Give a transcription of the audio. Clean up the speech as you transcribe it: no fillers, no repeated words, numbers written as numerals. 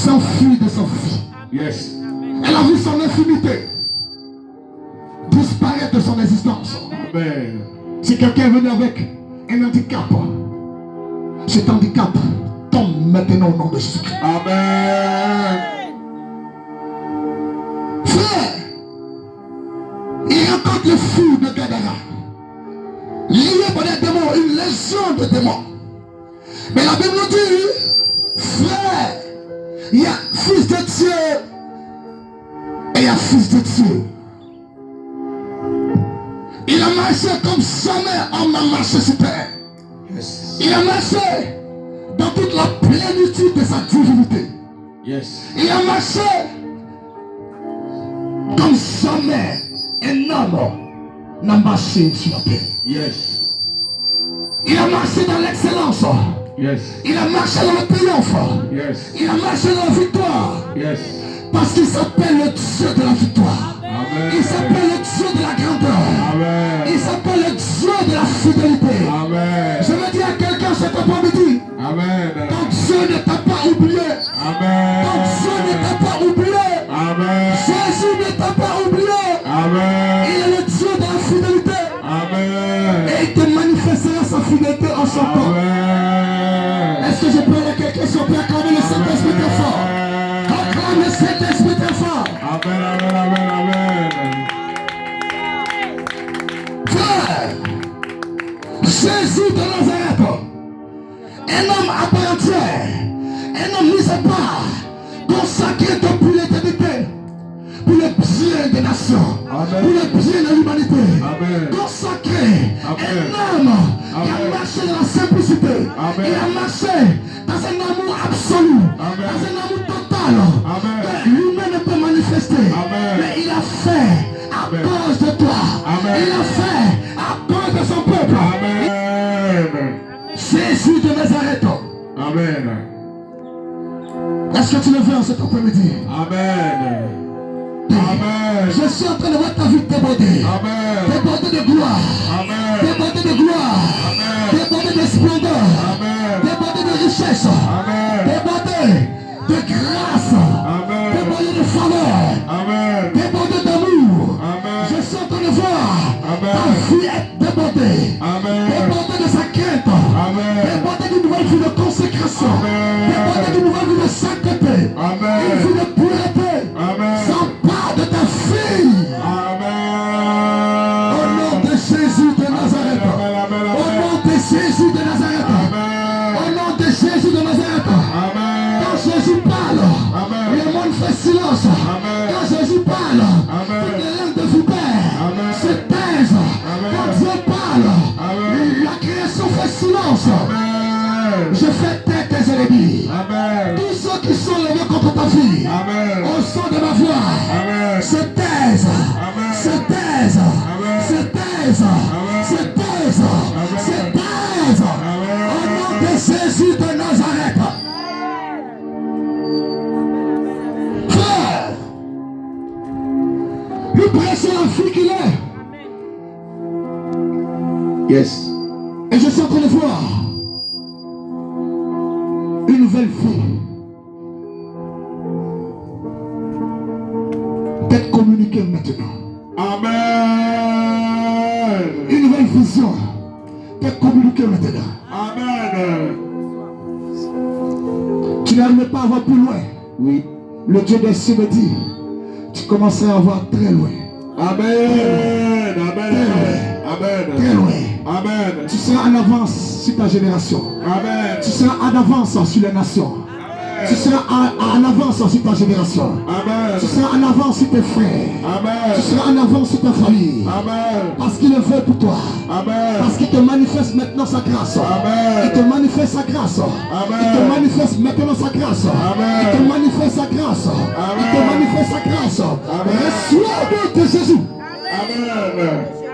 s'enfuit de son vie. Yes. Elle a vu son infinité disparaître de son existence. Amen. Si quelqu'un est venu avec un handicap, cet handicap tombe maintenant au nom de Jésus. Amen. Frère, il rencontre le fou de Gadara, lié par des démons, une légion de démons. Mais la Bible nous dit, frère, il y a fils de Dieu et il y a fils de Dieu. Il a marché comme jamais homme n'a marché sur terre. Yes. Il a marché dans toute la plénitude de sa divinité. Yes. Il a marché comme jamais un homme n'a marché sur la terre. Yes. Il a marché dans l'excellence. Yes. Il a marché dans le triomphe. Yes. Il a marché dans la victoire. Yes. Parce qu'il s'appelle le Dieu de la victoire. Amen. Il s'appelle le Dieu de la grandeur. Amen. Il s'appelle le Dieu de la fidélité. Amen. Je veux dire à quelqu'un cet après-midi, Amen. ton Dieu ne t'a pas oublié. Amen. Ton Dieu ne t'a pas oublié. Amen. Jésus ne t'a pas oublié. Amen. Il est le Dieu de la fidélité. Amen. Et il te manifestera sa fidélité en chantant. Amen. Est-ce que je peux aller quelque chose pour accorder le Saint-Esprit très fort? Acclame le Saint-Esprit très fort. Amen. Amen. Amen. Amen. Frère, Jésus de Nazareth, un homme à part entière, un homme mis à part, consacré depuis l'éternité, pour le bien des nations, Amen. pour le bien de l'humanité, Amen. consacré, Amen. un homme qui a Amen. marché dans la simplicité, Amen. il a marché dans un amour absolu, Amen. dans un amour total, Amen. que l'humain ne peut manifester, Amen. mais il a fait à Amen. cause de toi, Amen. il a fait à cause de son peuple. Amen. Jésus de Nazareth. Amen. Est-ce que tu le veux en cet après-midi? Amen. Amen. Je suis en train de voir ta vie déborder. Amen. Déborder de gloire. Amen. Déborder de gloire. Amen. Déborder de splendeur. Amen. Déborder de richesse. Amen. Déborder de grâce. Amen. Déborder de faveur. Amen. Déborder d'amour. Amen. Je suis en train de voir Amen. ta vie être débordée. Amen. Déborder de sa crainte. Amen. Déborder d'une nouvelle vie de consécration. Amen. Déborder d'une nouvelle vie de sainteté. Amen. Une vie de pureté. Amen. S'empare de ta fille. Amen. Au nom de Jésus de Nazareth. Amen. Au nom de Jésus de Nazareth. Au Amen. nom de Jésus de Nazareth. Amen. Quand Jésus parle, Amen. le monde fait silence. Amen. Quand Jésus parle, Amen. toutes les langues de vipères Amen. se taisent. Amen. Quand Dieu parle, Amen. la création fait silence. Amen. Je fais taire tes ennemis. Amen. Tous ceux qui sont levés contre ta vie, Amen. au son de ma voix, Amen. se taisent, Amen. se taisent, Amen. se taisent, Amen. se taisent, Amen. se taisent. Amen. Au nom de Jésus de Nazareth. Frère, lui prêcher la fille qu'il est. Yes. Et je suis en train de voir une nouvelle vie d'être communiquée maintenant. Amen. Une nouvelle vision d'être communiquée maintenant. Amen. Tu n'arrivais pas à voir plus loin. Oui. Le Dieu des cieux me dit, tu commenceras à voir très loin. Amen. Amen. Amen. Très loin. Amen. Tu seras en avance sur ta génération. Amen. Tu seras en avance sur les nations. Tu seras en avance sur ta génération. Amen. Tu seras en avance sur tes frères. Amen. Tu seras en avance sur ta famille. Amen. Parce qu'il le veut pour toi. Amen. Parce qu'il te manifeste maintenant sa grâce. Amen. Il te manifeste sa grâce. Amen. Il te manifeste maintenant sa grâce. Amen. Il te manifeste sa grâce. Amen. Il te manifeste sa grâce. Amen. Reçois de Jésus. Amen.